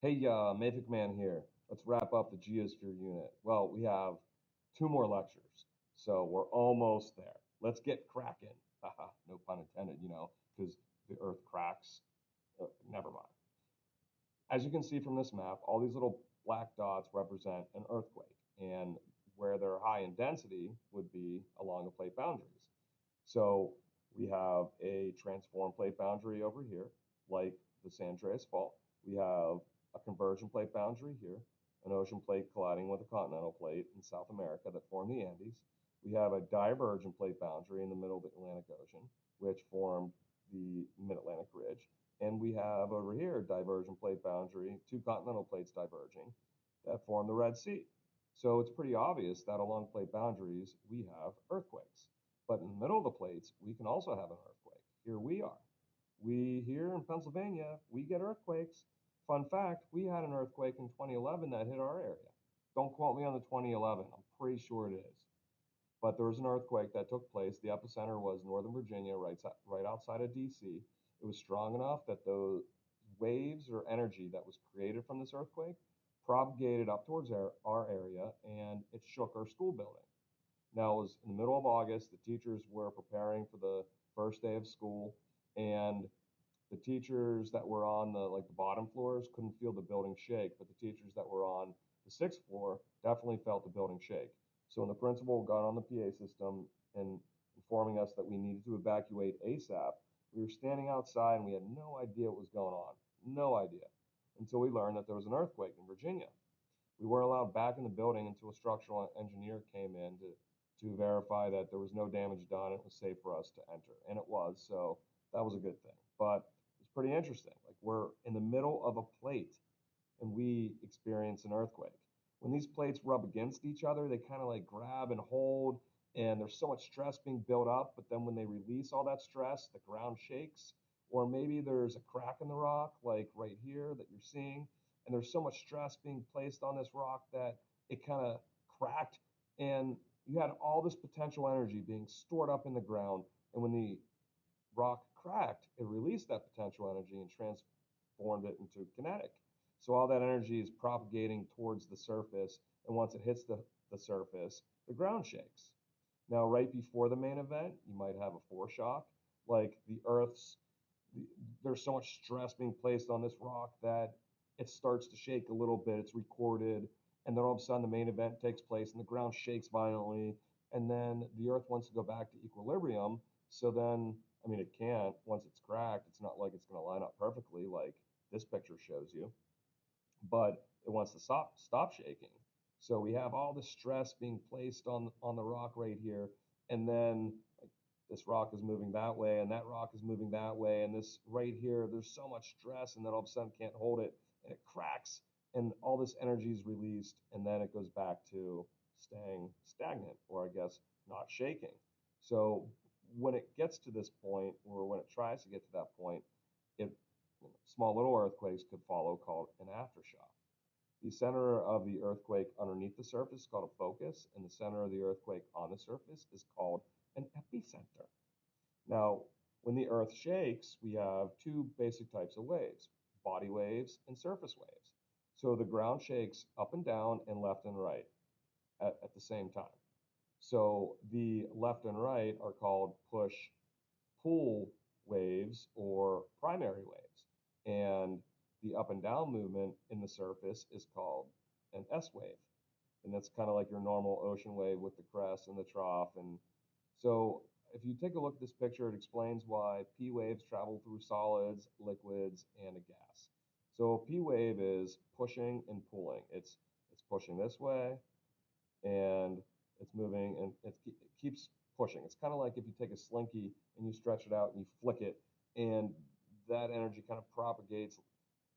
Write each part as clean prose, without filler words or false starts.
Hey, Mavic Man here. Let's wrap up the Geosphere unit. Well, we have two more lectures, so we're almost there. Let's get cracking. Haha, no pun intended, because the Earth cracks. Never mind. As you can see from this map, all these little black dots represent an earthquake, and where they're high in density would be along the plate boundaries. So we have a transform plate boundary over here, like the San Andreas Fault. We have a convergent plate boundary here, an ocean plate colliding with a continental plate in South America that formed the Andes. We have a divergent plate boundary in the middle of the Atlantic Ocean, which formed the Mid-Atlantic Ridge. And we have over here a divergent plate boundary, two continental plates diverging that form the Red Sea. So it's pretty obvious that along plate boundaries, we have earthquakes. But in the middle of the plates, we can also have an earthquake. Here we are. We here in Pennsylvania, we get earthquakes. Fun fact, we had an earthquake in 2011 that hit our area. Don't quote me on the 2011. I'm pretty sure it is. But there was an earthquake that took place. The epicenter was Northern Virginia, right outside of DC. It was strong enough that those waves or energy that was created from this earthquake propagated up towards our area and it shook our school building. Now, it was in the middle of August. The teachers were preparing for the first day of school, and the teachers that were on the bottom floors couldn't feel the building shake, but the teachers that were on the sixth floor definitely felt the building shake. So when the principal got on the PA system and informing us that we needed to evacuate ASAP, we were standing outside and we had no idea what was going on. No idea. Until we learned that there was an earthquake in Virginia. We weren't allowed back in the building until a structural engineer came in to verify that there was no damage done. It was safe for us to enter, and it was. So that was a good thing. But it's pretty interesting. Like we're in the middle of a plate, and we experience an earthquake. When these plates rub against each other, they kind of like grab and hold, and there's so much stress being built up. But then when they release all that stress, the ground shakes, or maybe there's a crack in the rock, like right here that you're seeing, and there's so much stress being placed on this rock that it kind of cracked, and you had all this potential energy being stored up in the ground. And when the rock cracked, it released that potential energy and transformed it into kinetic. So all that energy is propagating towards the surface, and once it hits the surface, the ground shakes. Now, right before the main event, you might have a foreshock, like there's so much stress being placed on this rock that it starts to shake a little bit. It's recorded, and then all of a sudden the main event takes place, and the ground shakes violently, and then the Earth wants to go back to equilibrium. So then, I mean, it can't once it's cracked. It's not like it's going to line up perfectly, like this picture shows you, but it wants to stop shaking. So we have all the stress being placed on the rock right here, and then like, this rock is moving that way, and that rock is moving that way, and this right here, there's so much stress, and then all of a sudden can't hold it, and it cracks, and all this energy is released, and then it goes back to staying stagnant, or I guess not shaking. So when it gets to this point, or when it tries to get to that point, it small little earthquakes could follow called an aftershock. The center of the earthquake underneath the surface is called a focus, and the center of the earthquake on the surface is called an epicenter. Now, when the earth shakes, we have two basic types of waves, body waves and surface waves. So the ground shakes up and down and left and right at the same time. So the left and right are called push pull waves or primary waves. And the up and down movement in the surface is called an S wave. And that's kind of like your normal ocean wave with the crest and the trough. And so if you take a look at this picture, it explains why P waves travel through solids, liquids, and a gas. So a P wave is pushing and pulling. It's pushing this way and it's moving and it keeps pushing. It's kind of like if you take a slinky and you stretch it out and you flick it, and that energy kind of propagates,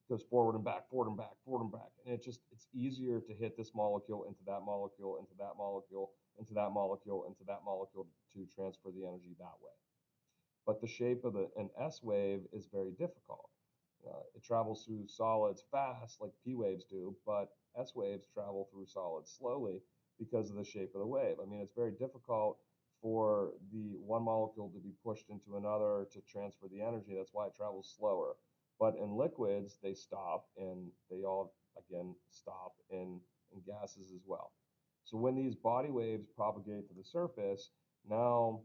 goes forward and back, forward and back, forward and back. And it's easier to hit this molecule into that molecule, into that molecule, into that molecule, into that molecule to transfer the energy that way. But the shape of an S wave is very difficult. It travels through solids fast, like P waves do, but S waves travel through solids slowly because of the shape of the wave. I mean, it's very difficult for the one molecule to be pushed into another to transfer the energy. That's why it travels slower. But in liquids, they stop and they all stresses as well. So when these body waves propagate to the surface, now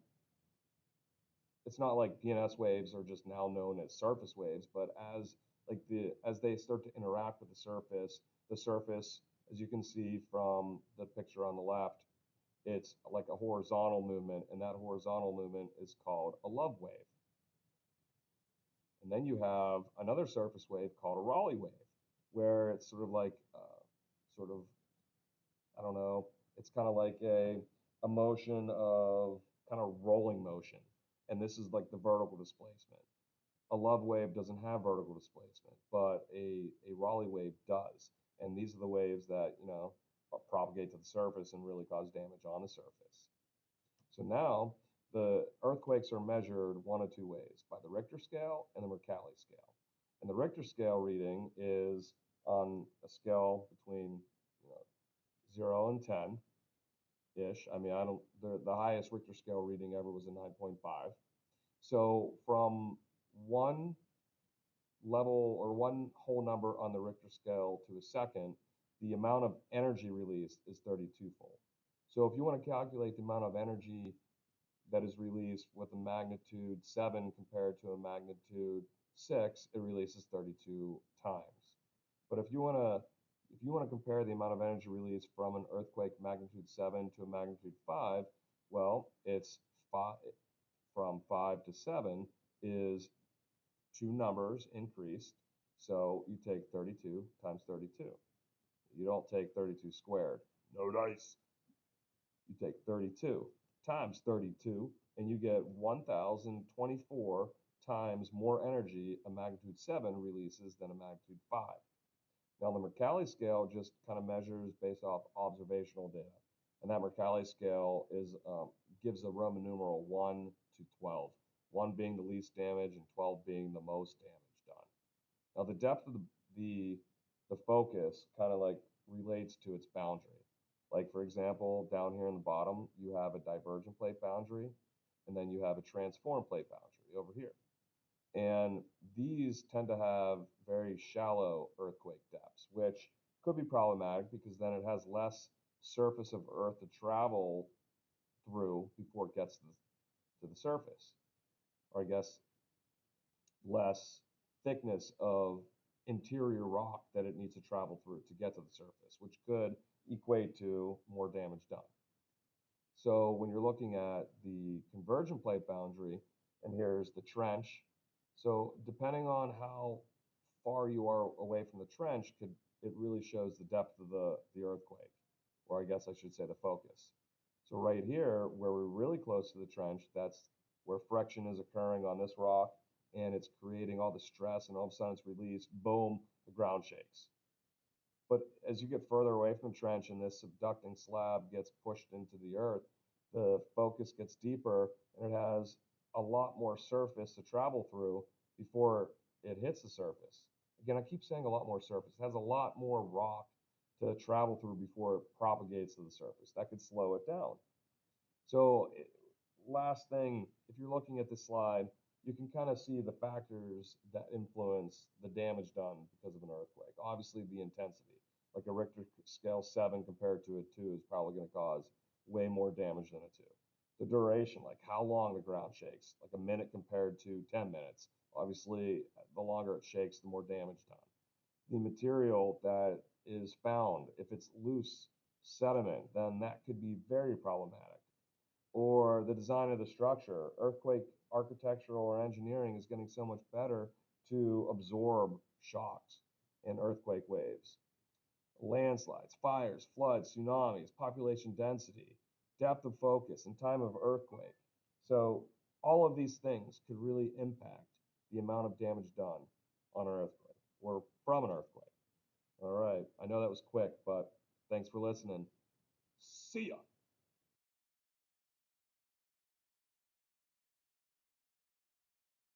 it's not like DNS waves are just now known as surface waves, but as they start to interact with the surface, as you can see from the picture on the left, it's like a horizontal movement, and that horizontal movement is called a love wave. And then you have another surface wave called a Rayleigh wave, where it's sort of like, sort of, I don't know, it's kind of like a motion of kind of rolling motion. And this is like the vertical displacement. A love wave doesn't have vertical displacement, but a Rayleigh wave does. And these are the waves that, propagate to the surface and really cause damage on the surface. So now the earthquakes are measured one of two ways, by the Richter scale and the Mercalli scale. And the Richter scale reading is on a scale between 0 and 10 ish. I mean, I don't, the highest Richter scale reading ever was a 9.5. So from one level or one whole number on the Richter scale to a second, the amount of energy released is 32-fold. So if you want to calculate the amount of energy that is released with a magnitude 7 compared to a magnitude 6, it releases 32 times. But if you want to compare the amount of energy released from an earthquake magnitude 7 to a magnitude 5, well, it's from 5 to 7 is two numbers increased. So you take 32 times 32. You don't take 32 squared. No dice. You take 32 times 32, and you get 1,024 times more energy a magnitude 7 releases than a magnitude 5. Now, the Mercalli scale just kind of measures based off observational data. And that Mercalli scale gives a Roman numeral 1 to 12, 1 being the least damage and 12 being the most damage done. Now, the depth of the focus kind of like relates to its boundary. Like, for example, down here in the bottom, you have a divergent plate boundary, and then you have a transform plate boundary over here. And these tend to have very shallow earthquake depths, which could be problematic because then it has less surface of Earth to travel through before it gets to the surface, or I guess less thickness of interior rock that it needs to travel through to get to the surface, which could equate to more damage done. So when you're looking at the convergent plate boundary, and here's the trench, so depending on how far you are away from the trench, it really shows the depth of the earthquake, or I guess I should say the focus. So right here, where we're really close to the trench, that's where friction is occurring on this rock, and it's creating all the stress, and all of a sudden it's released, boom, the ground shakes. But as you get further away from the trench and this subducting slab gets pushed into the earth, the focus gets deeper and it has a lot more surface to travel through before it hits the surface. Again, I keep saying a lot more surface. It has a lot more rock to travel through before it propagates to the surface. That could slow it down. So last thing, if you're looking at this slide, you can kind of see the factors that influence the damage done because of an earthquake. Obviously, the intensity, like a Richter scale 7 compared to a 2 is probably going to cause way more damage than a 2. The duration, like how long the ground shakes, like a minute compared to 10 minutes. Obviously, the longer it shakes, the more damage done. The material that is found, if it's loose sediment, then that could be very problematic. Or the design of the structure. Earthquake architectural or engineering is getting so much better to absorb shocks and earthquake waves. Landslides, fires, floods, tsunamis, population density, depth of focus, and time of earthquake. So all of these things could really impact the amount of damage done on an earthquake or from an earthquake. All right, I know that was quick, but thanks for listening. See ya.